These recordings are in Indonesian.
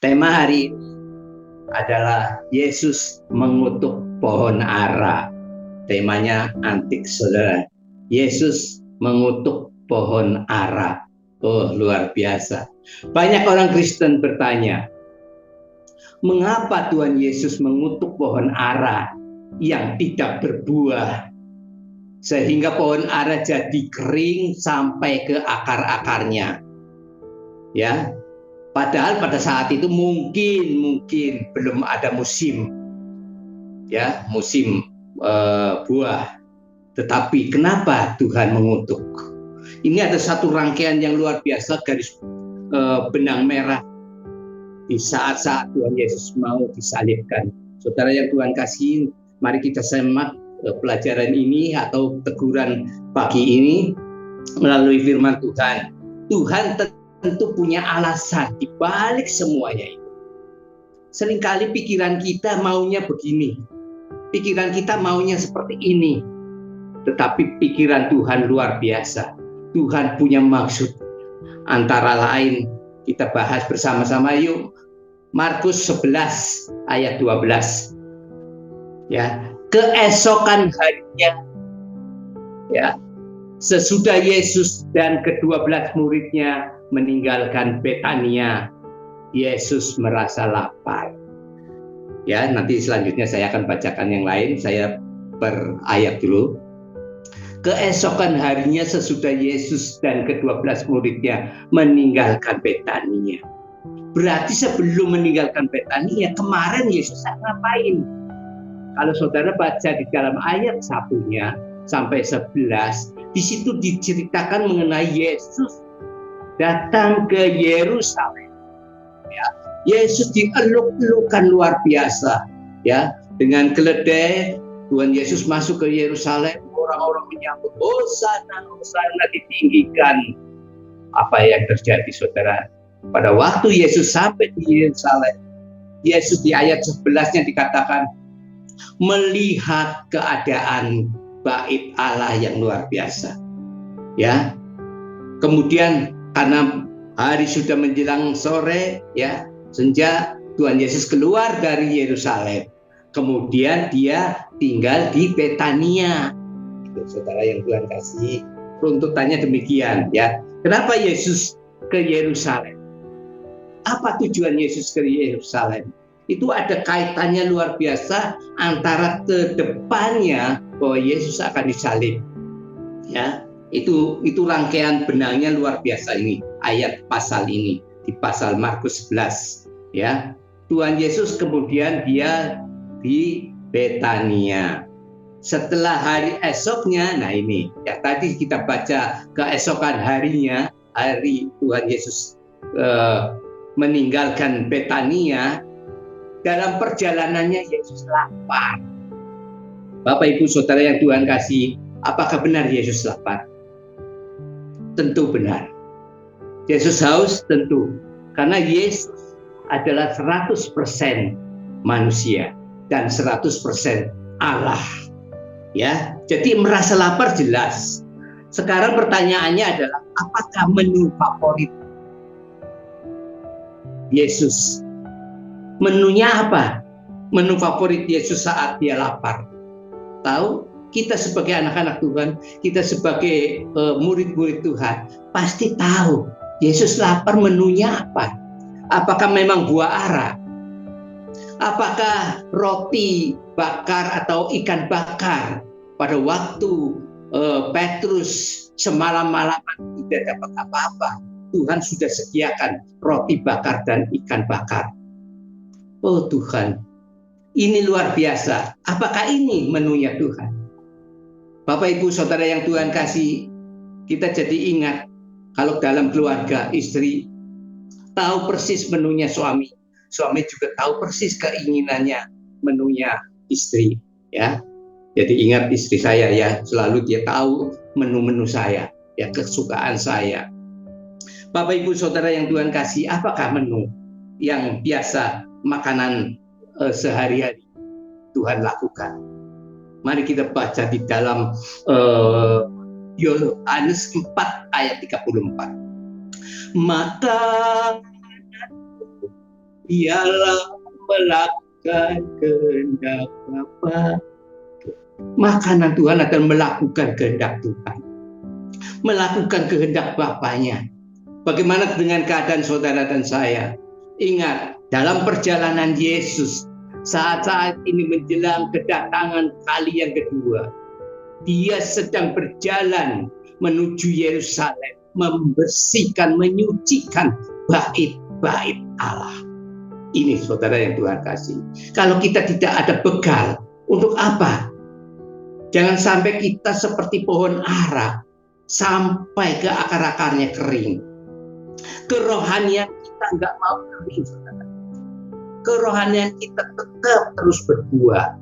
Tema hari ini adalah Yesus mengutuk pohon ara. Temanya antik, saudara. Yesus mengutuk pohon ara. Oh, luar biasa. Banyak orang Kristen bertanya, mengapa Tuhan Yesus mengutuk pohon ara yang tidak berbuah, sehingga pohon ara jadi kering sampai ke akar-akarnya? Ya, padahal pada saat itu mungkin belum ada musim buah. Tetapi kenapa Tuhan mengutuk? Ini ada satu rangkaian yang luar biasa, garis benang merah di saat-saat Tuhan Yesus mau disalibkan. Saudara yang Tuhan kasih, mari kita simak pelajaran ini atau teguran pagi ini melalui firman Tuhan. Tuhan tentu punya alasan di balik semuanya itu. Seringkali pikiran kita maunya begini, pikiran kita maunya seperti ini, tetapi pikiran Tuhan luar biasa. Tuhan punya maksud. Antara lain kita bahas bersama-sama yuk. Markus 11 ayat 12. Ya, keesokan harinya, ya, sesudah Yesus dan ke-12 muridnya meninggalkan Betania, Yesus merasa lapar. Ya, nanti selanjutnya saya akan bacakan yang lain, saya per ayat dulu. Keesokan harinya sesudah Yesus dan ke-12 muridnya meninggalkan Betania. Berarti sebelum meninggalkan Betania, kemarin Yesus ngapain? Kalau saudara baca di dalam ayat 1-nya sampai 11, di situ diceritakan mengenai Yesus datang ke Yerusalem. Ya, Yesus dieluk-elukan luar biasa. Ya, dengan keledai Tuhan Yesus masuk ke Yerusalem, orang-orang menyambut, Hosana, Hosana, ditinggikan. Apa yang terjadi, saudara? Pada waktu Yesus sampai di Yerusalem, Yesus di ayat 11-nya dikatakan melihat keadaan bait Allah yang luar biasa. Ya. Kemudian karena hari sudah menjelang sore, ya, senja, Tuhan Yesus keluar dari Yerusalem. Kemudian dia tinggal di Betania. Saudara yang Tuhan kasih, runtutannya demikian, ya. Kenapa Yesus ke Yerusalem? Apa tujuan Yesus ke Yerusalem? Itu ada kaitannya luar biasa antara ke depannya bahwa Yesus akan disalib. Ya, itu rangkaian benangnya luar biasa ini, ayat pasal ini di pasal Markus 11, ya. Tuhan Yesus kemudian dia di Betania. Setelah hari esoknya, nah ini ya tadi kita baca keesokan harinya, hari Tuhan Yesus meninggalkan Betania. Dalam perjalanannya Yesus lapar. Bapak Ibu Saudara yang Tuhan kasih, apakah benar Yesus lapar? Tentu benar. Yesus haus? Tentu. Karena Yesus adalah 100% manusia dan 100% Allah. Ya, jadi merasa lapar jelas. Sekarang pertanyaannya adalah, apakah menu favorit Yesus? Menunya apa? Menu favorit Yesus saat dia lapar. Tahu? Kita sebagai anak-anak Tuhan, kita sebagai murid-murid Tuhan, pasti tahu Yesus lapar menunya apa. Apakah memang buah ara? Apakah roti bakar atau ikan bakar? Pada waktu Petrus semalam-malaman tidak dapat apa-apa, Tuhan sudah sediakan roti bakar dan ikan bakar. Oh Tuhan, ini luar biasa. Apakah ini menunya Tuhan? Bapak Ibu Saudara yang Tuhan kasih, kita jadi ingat kalau dalam keluarga istri tahu persis menunya suami, suami juga tahu persis keinginannya menunya istri, ya. Jadi ingat istri saya, ya, selalu dia tahu menu-menu saya, ya, kesukaan saya. Bapak Ibu Saudara yang Tuhan kasih, apakah menu yang biasa makanan sehari-hari Tuhan lakukan? Mari kita baca di dalam Yohanes 4 ayat 34. Maka Dialah melakukan kehendak Bapa. Makanan Tuhan adalah melakukan kehendak Tuhan, melakukan kehendak Bapaknya. Bagaimana dengan keadaan saudara dan saya? Ingat, dalam perjalanan Yesus, saat-saat ini menjelang kedatangan kali yang kedua, dia sedang berjalan menuju Yerusalem, membersihkan, menyucikan bait-bait Allah. Ini saudara yang Tuhan kasih. Kalau kita tidak ada bekal, untuk apa? Jangan sampai kita seperti pohon ara, sampai ke akar-akarnya kering. Kerohanian kita nggak mau kering, saudara. Kerohanian kita tetap terus berbuah.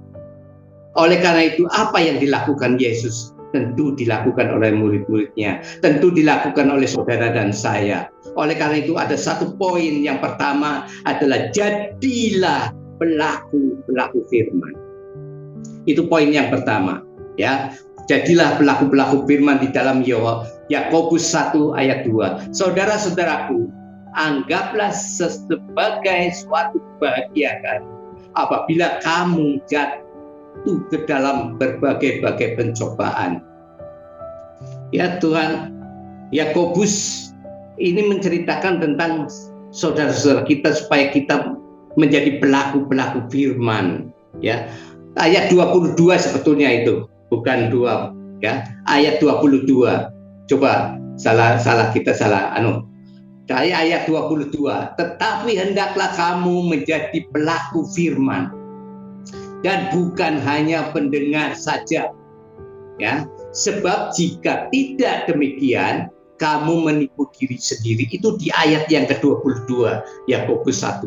Oleh karena itu, apa yang dilakukan Yesus? Tentu dilakukan oleh murid-muridnya, tentu dilakukan oleh saudara dan saya. Oleh karena itu, ada satu poin yang pertama adalah jadilah pelaku-pelaku firman. Itu poin yang pertama, ya. Jadilah pelaku-pelaku firman di dalam Yakobus 1 ayat 2. Saudara-saudaraku, anggaplah sebagai suatu kebahagiaan apabila kamu jatuh ke dalam berbagai-bagai pencobaan. Ya Tuhan, Yakobus ini menceritakan tentang saudara-saudara kita supaya kita menjadi pelaku-pelaku firman, ya. Ayat 22 sebetulnya itu, bukan 2, ya. Ayat 22. Coba kita salah ayat 22. Tetapi hendaklah kamu menjadi pelaku firman dan bukan hanya pendengar saja. Ya, sebab jika tidak demikian kamu menipu diri sendiri. Itu di ayat yang ke-22 Yakobus 1,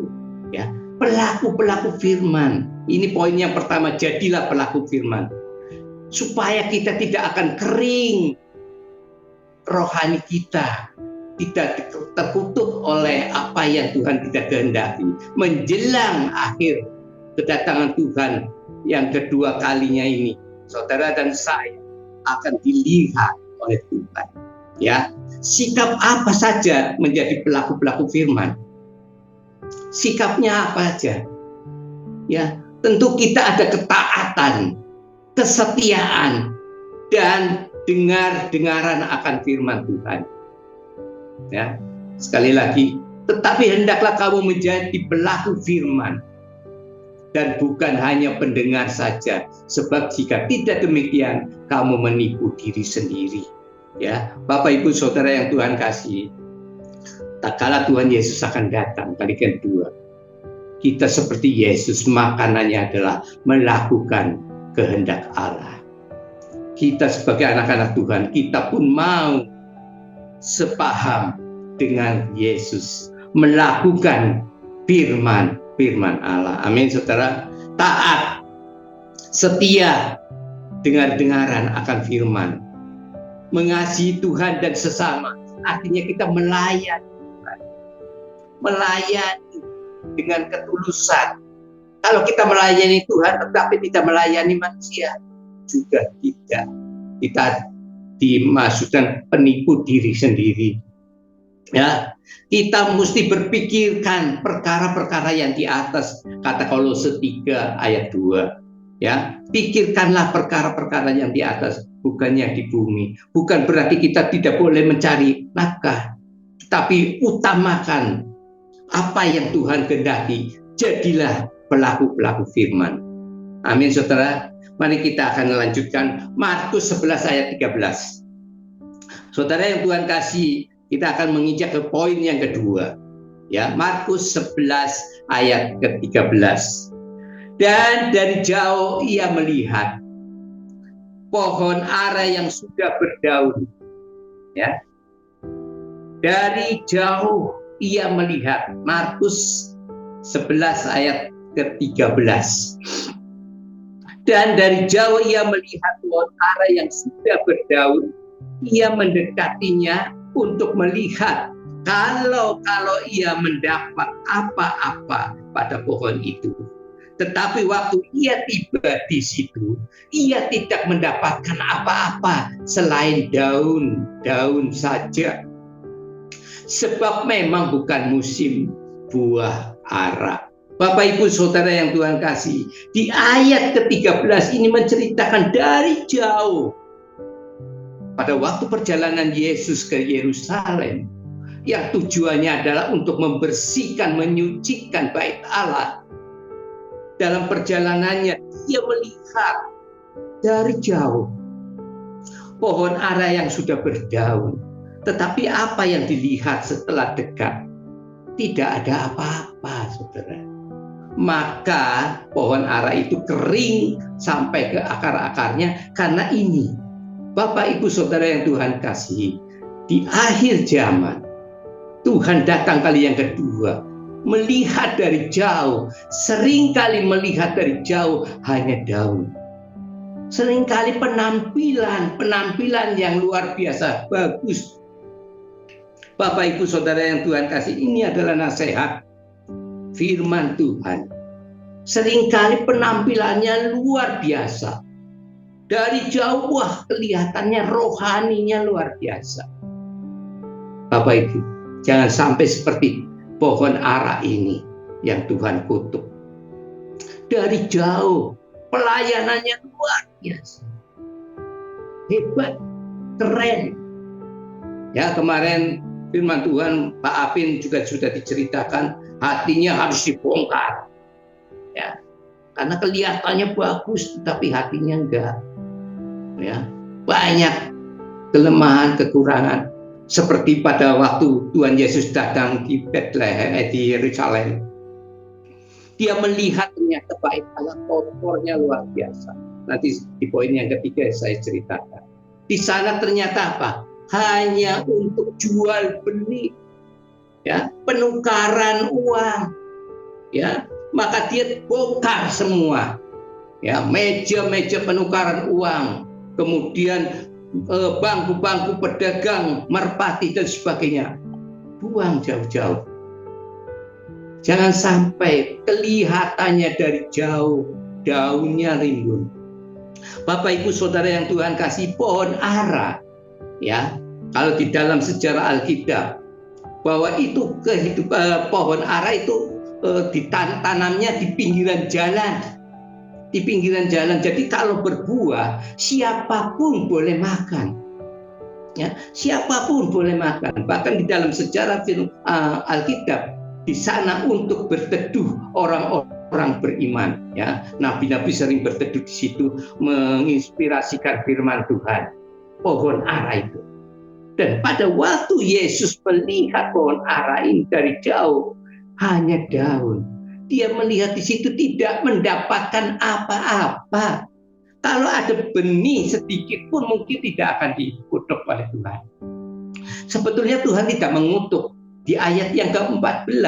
ya. Pelaku-pelaku firman. Ini poin yang pertama, jadilah pelaku firman. Supaya kita tidak akan kering rohani kita, tidak terkutuk oleh apa yang Tuhan tidak kehendaki. Menjelang akhir kedatangan Tuhan yang kedua kalinya ini, saudara dan saya akan dilihat oleh Tuhan. Ya, sikap apa saja menjadi pelaku-pelaku firman? Sikapnya apa saja? Ya, tentu kita ada ketaatan, kesetiaan, dan dengaran akan firman Tuhan. Ya, sekali lagi, tetapi hendaklah kamu menjadi pelaku firman dan bukan hanya pendengar saja, sebab jika tidak demikian kamu menipu diri sendiri. Ya, Bapak Ibu Saudara yang Tuhan kasih, tak kala Tuhan Yesus akan datang kali kedua, kita seperti Yesus, makanannya adalah melakukan kehendak Allah. Kita sebagai anak-anak Tuhan, kita pun mau sepaham dengan Yesus, melakukan firman Allah. Amin, saudara. Taat, setia, dengar-dengaran akan firman, mengasihi Tuhan dan sesama. Artinya kita melayani Tuhan, melayani dengan ketulusan. Kalau kita melayani Tuhan tetapi tidak melayani manusia, juga tidak. Kita dimasukkan penipu diri sendiri. Ya, kita mesti berpikirkan perkara-perkara yang di atas, kata Kolose 3 ayat 2. Ya, pikirkanlah perkara-perkara yang di atas, bukan yang di bumi. Bukan berarti kita tidak boleh mencari nafkah, tapi utamakan apa yang Tuhan kehendaki. Jadilah pelaku-pelaku firman. Amin, saudara. Mari kita akan melanjutkan Markus 11 ayat 13. Saudara yang Tuhan kasih, kita akan menginjak ke poin yang kedua. Ya, Markus 11 ayat ke-13. Dan dari jauh ia melihat pohon ara yang sudah berdaun. Ya. Dari jauh ia melihat, Markus 11 ayat ke-13. Dan dari jauh ia melihat pohon ara yang sudah berdaun, ia mendekatinya untuk melihat kalau ia mendapat apa-apa pada pohon itu. Tetapi waktu ia tiba di situ, ia tidak mendapatkan apa-apa selain daun saja. Sebab memang bukan musim buah ara. Bapak Ibu Saudara yang Tuhan kasih, di ayat ke-13 ini menceritakan dari jauh pada waktu perjalanan Yesus ke Yerusalem, yang tujuannya adalah untuk membersihkan, menyucikan bait Allah. Dalam perjalanannya dia melihat dari jauh pohon ara yang sudah berdaun. Tetapi apa yang dilihat setelah dekat? Tidak ada apa-apa, saudara. Maka pohon ara itu kering sampai ke akar-akarnya. Karena ini, Bapak Ibu Saudara yang Tuhan kasihi, di akhir zaman Tuhan datang kali yang kedua, melihat dari jauh. Seringkali melihat dari jauh hanya daun. Seringkali penampilan yang luar biasa bagus. Bapak Ibu Saudara yang Tuhan kasih, ini adalah nasihat firman Tuhan. Seringkali penampilannya luar biasa. Dari jauh, wah, kelihatannya rohaninya luar biasa. Bapak Ibu, jangan sampai seperti pohon ara ini yang Tuhan kutuk. Dari jauh, pelayanannya luar biasa. Hebat, keren. Ya, kemarin firman Tuhan Pak Apin juga sudah diceritakan, hatinya harus dibongkar. Ya, karena kelihatannya bagus tetapi hatinya enggak. Ya, banyak kelemahan, kekurangan. Seperti pada waktu Tuhan Yesus datang di Bethlehem, di Yerusalem. Dia melihat ternyata bait Allah kotornya luar biasa. Nanti di poin yang ketiga saya ceritakan. Di sana ternyata apa? Hanya untuk jual beli, ya, penukaran uang, ya, maka dia bongkar semua, ya, meja-meja penukaran uang, kemudian bangku-bangku pedagang, merpati dan sebagainya, buang jauh-jauh. Jangan sampai kelihatannya dari jauh daunnya rimbun. Bapak Ibu Saudara yang Tuhan kasih, pohon ara, ya, kalau di dalam sejarah Alkitab, bahwa itu kehidupan pohon ara itu ditanamnya di pinggiran jalan. Di pinggiran jalan. Jadi kalau berbuah, siapapun boleh makan. Ya, siapapun boleh makan. Bahkan di dalam sejarah Alkitab, di sana untuk berteduh orang-orang beriman. Ya, nabi-nabi sering berteduh di situ, menginspirasikan firman Tuhan. Pohon ara itu. Dan pada waktu Yesus melihat pohon ara ini dari jauh, hanya daun. Dia melihat di situ tidak mendapatkan apa-apa. Kalau ada benih sedikit pun mungkin tidak akan dikutuk oleh Tuhan. Sebetulnya Tuhan tidak mengutuk. Di ayat yang ke-14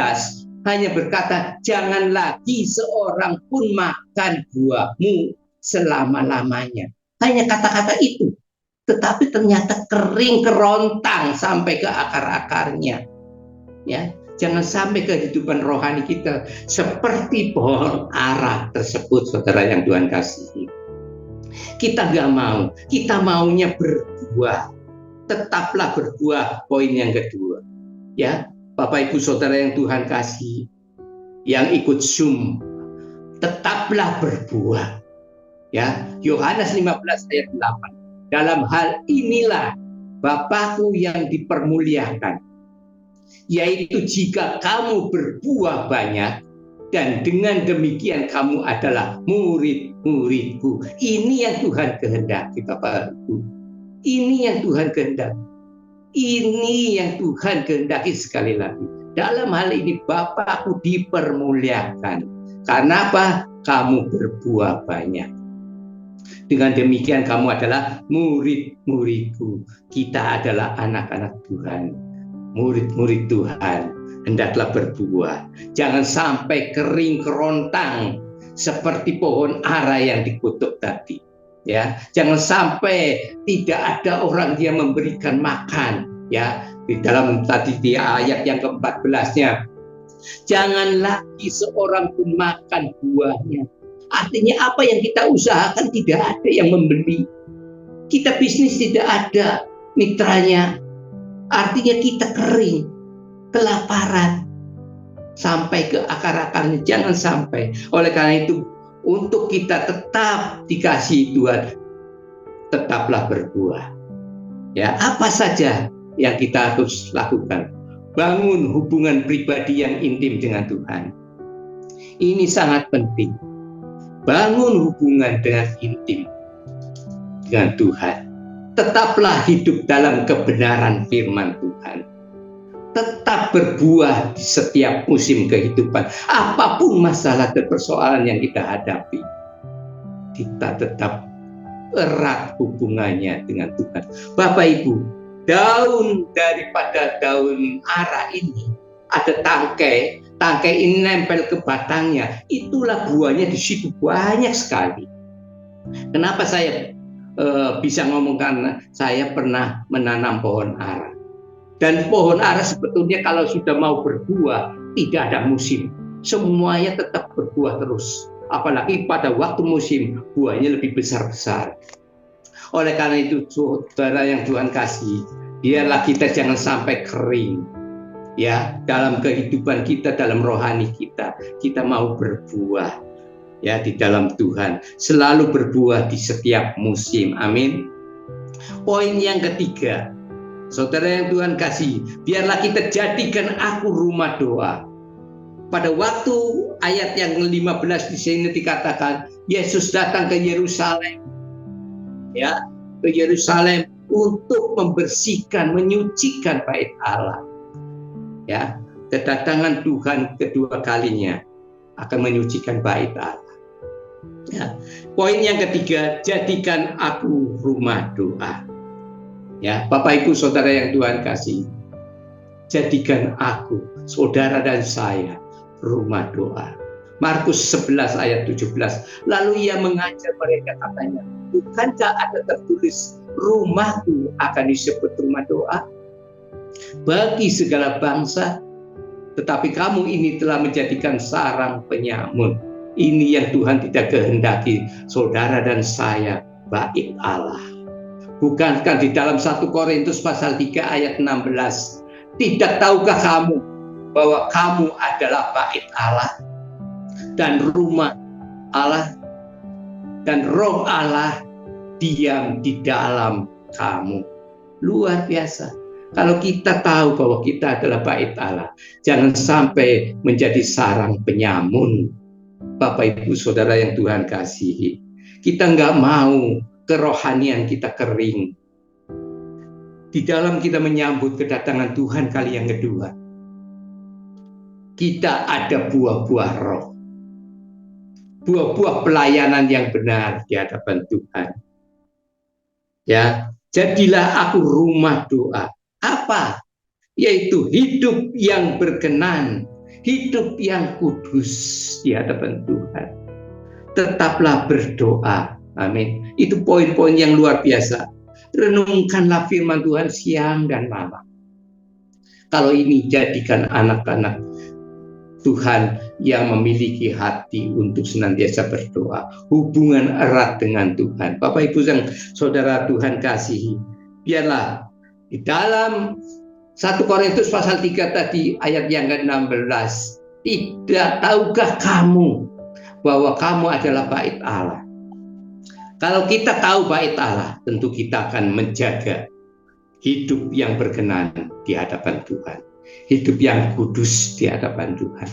hanya berkata, jangan lagi seorang pun makan buahmu selama-lamanya. Hanya kata-kata itu. Tetapi ternyata kering kerontang sampai ke akar-akarnya. Ya, jangan sampai kehidupan rohani kita seperti pohon ara tersebut, saudara yang Tuhan kasihi. Kita nggak mau, kita maunya berbuah. Tetaplah berbuah, poin yang kedua. Ya, Bapak Ibu Saudara yang Tuhan kasih, yang ikut Zoom, tetaplah berbuah. Ya, Yohanes 15 ayat 8. Dalam hal inilah Bapakku yang dipermuliakan, yaitu jika kamu berbuah banyak, dan dengan demikian kamu adalah murid-muridku. Ini yang Tuhan kehendaki, Bapak Ibu. Ini yang Tuhan kehendaki. Ini yang Tuhan kehendaki, sekali lagi. Dalam hal ini Bapakku dipermuliakan. Karena apa? Kamu berbuah banyak. Dengan demikian kamu adalah murid-muridku. Kita adalah anak-anak Tuhan, murid-murid Tuhan. Hendaklah berbuah. Jangan sampai kering kerontang seperti pohon ara yang dikutuk tadi. Ya, jangan sampai tidak ada orang yang memberikan makan. Ya, di dalam tadi di ayat yang ke-14-nya, jangan lagi seorang pun makan buahnya. Artinya apa yang kita usahakan tidak ada yang membeli. Kita bisnis tidak ada mitranya. Artinya kita kering, kelaparan. sampai ke akar-akarnya, jangan sampai. Oleh karena itu, untuk kita tetap dikasihi Tuhan, tetaplah berbuah. Ya, apa saja yang kita harus lakukan? Bangun hubungan pribadi yang intim dengan Tuhan. Ini sangat penting. Bangun hubungan dengan intim dengan Tuhan. Tetaplah hidup dalam kebenaran firman Tuhan. Tetap berbuah di setiap musim kehidupan. Apapun masalah dan persoalan yang kita hadapi, kita tetap erat hubungannya dengan Tuhan. Bapak Ibu, daun daripada daun ara ini ada tangkai ini nempel ke batangnya, itulah buahnya di situ banyak sekali. Kenapa saya bisa ngomong? Karena saya pernah menanam pohon ara. Dan pohon ara sebetulnya kalau sudah mau berbuah, tidak ada musim. Semuanya tetap berbuah terus. Apalagi pada waktu musim, buahnya lebih besar-besar. Oleh karena itu, saudara yang Tuhan kasih, biarlah kita jangan sampai kering. Ya, dalam kehidupan kita, dalam rohani kita mau berbuah. Ya, di dalam Tuhan. Selalu berbuah di setiap musim. Amin. Poin yang ketiga, saudara yang Tuhan kasih, biarlah kita jadikan aku rumah doa. Pada waktu ayat yang 15 di sini dikatakan, Yesus datang ke Yerusalem, ya, ke Yerusalem untuk membersihkan, menyucikan bait Allah. Ya, kedatangan Tuhan kedua kalinya akan menyucikan bait Allah. Ya. Poin yang ketiga, jadikan aku rumah doa. Ya, Bapak Ibu Saudara yang Tuhan kasih, jadikan aku, saudara dan saya, rumah doa. Markus 11 ayat 17. Lalu ia mengajar mereka, katanya, bukankah ada tertulis, rumahku akan disebut rumah doa bagi segala bangsa, tetapi kamu ini telah menjadikan sarang penyamun. Ini yang Tuhan tidak kehendaki, saudara dan saya, bait Allah. Bukankah di dalam 1 Korintus pasal 3 ayat 16, tidak tahukah kamu bahwa kamu adalah bait Allah dan rumah Allah dan roh Allah diam di dalam kamu. Luar biasa. Kalau kita tahu bahwa kita adalah bait Allah, jangan sampai menjadi sarang penyamun. Bapak Ibu Saudara yang Tuhan kasihi, kita nggak mau kerohanian kita kering. Di dalam kita menyambut kedatangan Tuhan kali yang kedua, kita ada buah-buah roh, buah-buah pelayanan yang benar di hadapan Tuhan. Ya, jadilah aku rumah doa. Apa? Yaitu hidup yang berkenan, hidup yang kudus di hadapan Tuhan. Tetaplah berdoa. Amin. Itu poin-poin yang luar biasa. Renungkanlah firman Tuhan siang dan malam. Kalau ini jadikan anak-anak Tuhan yang memiliki hati untuk senantiasa berdoa, hubungan erat dengan Tuhan. Bapak Ibu yang Saudara Tuhan kasihi, biarlah di dalam 1 Korintus pasal 3 tadi ayat yang ke-16, tidak tahukah kamu bahwa kamu adalah bait Allah? Kalau kita tahu bait Allah, tentu kita akan menjaga hidup yang berkenan di hadapan Tuhan, hidup yang kudus di hadapan Tuhan.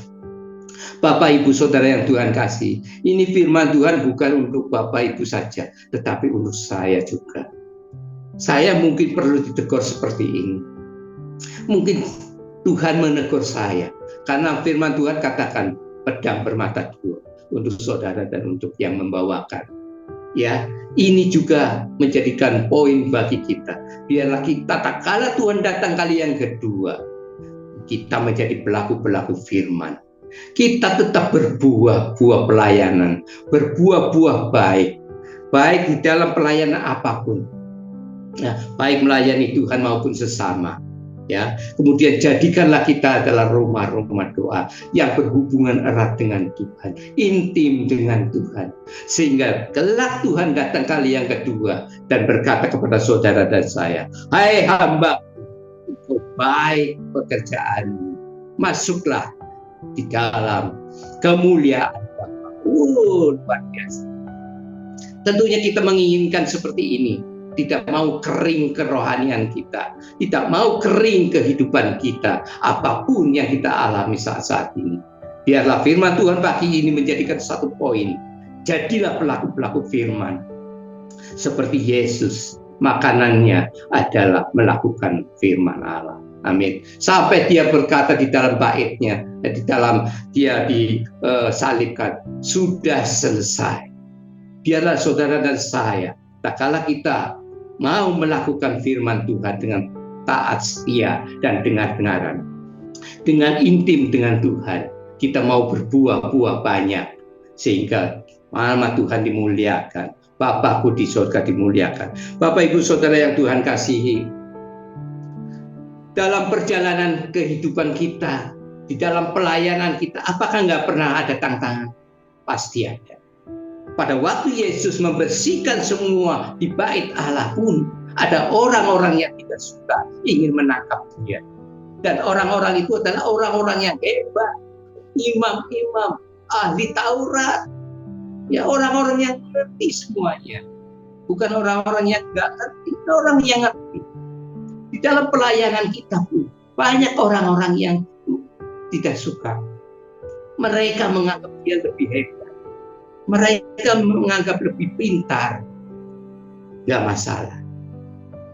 Bapak Ibu Saudara yang Tuhan kasih, ini firman Tuhan bukan untuk Bapak Ibu saja, tetapi untuk saya juga. Saya mungkin perlu ditegur seperti ini. Mungkin Tuhan menegur saya, karena firman Tuhan katakan pedang bermata dua untuk saudara dan untuk yang membawakan. Ya, ini juga menjadikan poin bagi kita. Biarlah kita tak kala Tuhan datang kali yang kedua, kita menjadi pelaku-pelaku firman. Kita tetap berbuah buah pelayanan, berbuah-buah baik di dalam pelayanan apapun. Ya, baik melayani Tuhan maupun sesama. Ya, kemudian jadikanlah kita adalah rumah-rumah doa yang berhubungan erat dengan Tuhan, intim dengan Tuhan, sehingga kelak Tuhan datang kali yang kedua dan berkata kepada saudara dan saya, hai hamba, baik pekerjaanmu, masuklah di dalam kemuliaan Bapa. Luar biasa. Tentunya kita menginginkan seperti ini. Tidak mau kering kerohanian kita, tidak mau kering kehidupan kita, apapun yang kita alami saat-saat ini. Biarlah firman Tuhan pagi ini menjadikan satu poin. Jadilah pelaku-pelaku firman. Seperti Yesus, makanannya adalah melakukan firman Allah. Amin. Sampai dia berkata di dalam baitnya, di dalam dia disalibkan, sudah selesai. Biarlah saudara dan saya, tak kala kita mau melakukan firman Tuhan dengan taat, setia, dan dengar-dengaran, dengan intim dengan Tuhan, kita mau berbuah-buah banyak, sehingga nama Tuhan dimuliakan, Bapakku di surga dimuliakan. Bapak Ibu Saudara yang Tuhan kasihi, dalam perjalanan kehidupan kita, di dalam pelayanan kita, apakah nggak pernah ada tantangan? Pasti ada. Pada waktu Yesus membersihkan semua di bait Allah pun, ada orang-orang yang tidak suka, ingin menangkap dia. Dan orang-orang itu adalah orang-orang yang hebat, imam-imam, ahli Taurat, ya orang-orang yang ngerti semuanya, bukan orang-orang yang nggak ngerti, orang yang ngerti. Di dalam pelayanan kita pun banyak orang-orang yang tidak suka. Mereka menganggap dia lebih hebat, mereka menganggap lebih pintar. Gak masalah.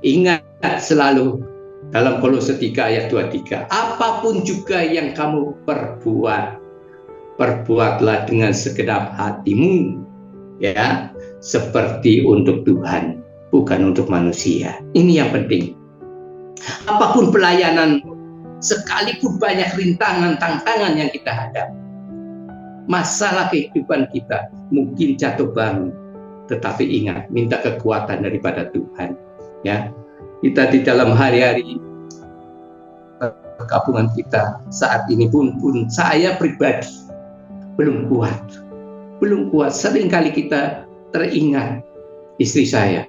Ingat selalu dalam Kolose 3 ayat 23, apapun juga yang kamu perbuat, perbuatlah dengan segenap hatimu, ya, seperti untuk Tuhan, bukan untuk manusia. Ini yang penting. Apapun pelayanan, sekalipun banyak rintangan, tantangan yang kita hadapi, masalah kehidupan kita mungkin jatuh bangun, tetapi ingat, minta kekuatan daripada Tuhan. Ya, kita di dalam hari-hari perkabungan kita saat ini pun saya pribadi belum kuat. Seringkali kita teringat istri saya.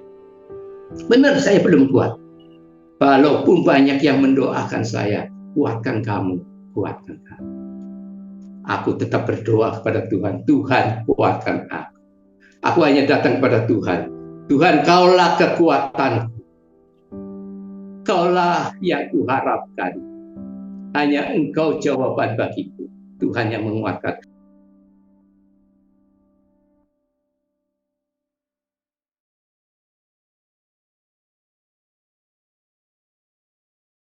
Benar, saya belum kuat. Walaupun banyak yang mendoakan saya, kuatkan kamu. Aku tetap berdoa kepada Tuhan. Tuhan, kuatkan aku. Aku hanya datang kepada Tuhan. Tuhan, kaulah kekuatanku. Kaulah yang kuharapkan. Hanya Engkau jawaban bagiku. Tuhan yang menguatkan.